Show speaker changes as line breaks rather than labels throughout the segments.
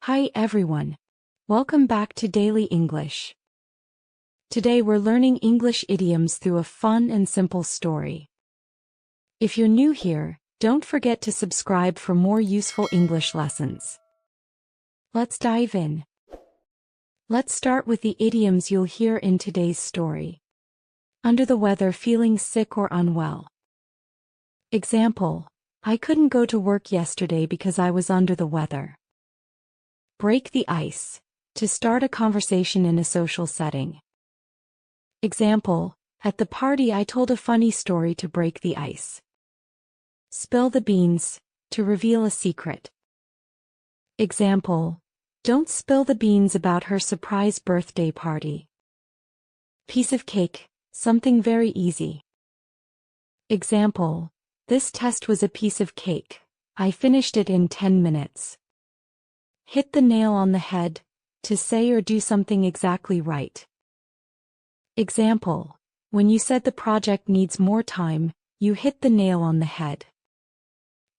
Hi everyone. Welcome back to Daily English. Today we're learning English idioms through a fun and simple story. If you're new here, don't forget to subscribe for more useful English lessons. Let's dive in. Let's start with the idioms you'll hear in today's story. Under the weather, feeling sick or unwell. Example: I couldn't go to work yesterday because I was under the weather. Break the ice, to start a conversation in a social setting. Example: at the party I told a funny story to break the ice. Spill the beans, to reveal a secret. Example: don't spill the beans about her surprise birthday party. Piece of cake, something very easy. Example: this test was a piece of cake. I finished it in 10 minutes. Hit the nail on the head, to say or do something exactly right. Example: when you said the project needs more time, you hit the nail on the head.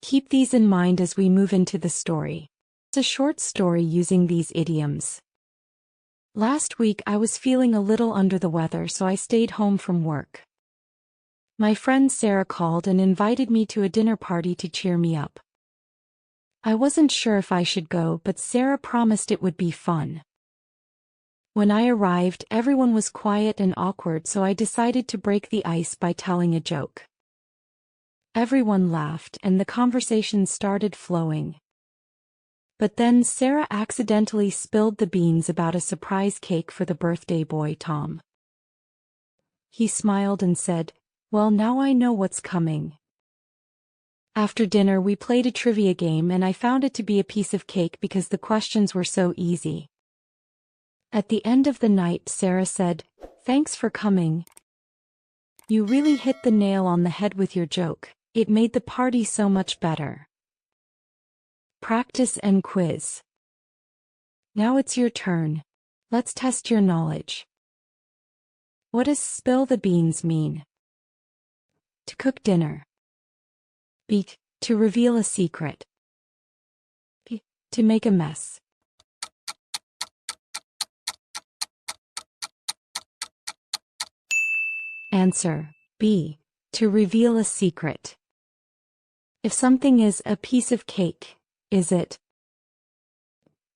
Keep these in mind as we move into the story. It's a short story using these idioms. Last week I was feeling a little under the weather, so I stayed home from work. My friend Sarah called and invited me to a dinner party to cheer me up. I wasn't sure if I should go, but Sarah promised it would be fun. When I arrived, everyone was quiet and awkward, so I decided to break the ice by telling a joke. Everyone laughed and the conversation started flowing. But then Sarah accidentally spilled the beans about a surprise cake for the birthday boy Tom. He smiled and said, "Well, now I know what's coming." After dinner we played a trivia game and I found it to be a piece of cake because the questions were so easy. At the end of the night Sarah said, "Thanks for coming. You really hit the nail on the head with your joke. It made the party so much better." Practice and quiz. Now it's your turn. Let's test your knowledge. What does spill the beans mean? To cook dinner. B. To reveal a secret. B. To make a mess. Answer: B. To reveal a secret. If something is a piece of cake, is it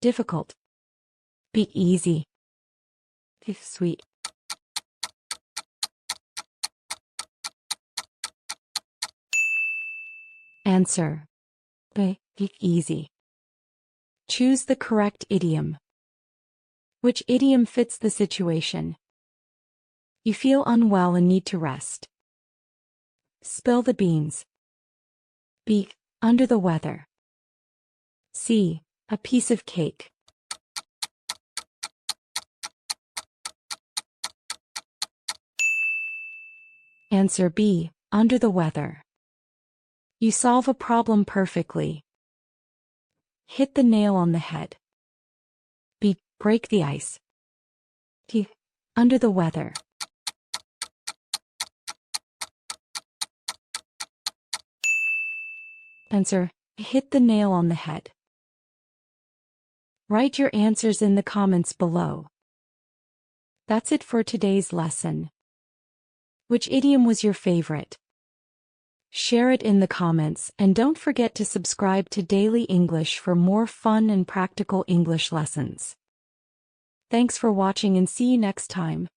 difficult? B. Easy. B. Sweet. Answer: B. Easy. Choose the correct idiom. Which idiom fits the situation? You feel unwell and need to rest. Spill the beans. B. Under the weather. C. A piece of cake. Answer: B. Under the weather. You solve a problem perfectly. Hit the nail on the head. B. Break the ice. D. Under the weather. Answer: hit the nail on the head. Write your answers in the comments below. That's it for today's lesson. Which idiom was your favorite? Share it in the comments and don't forget to subscribe to Daily English for more fun and practical English lessons. Thanks for watching and see you next time.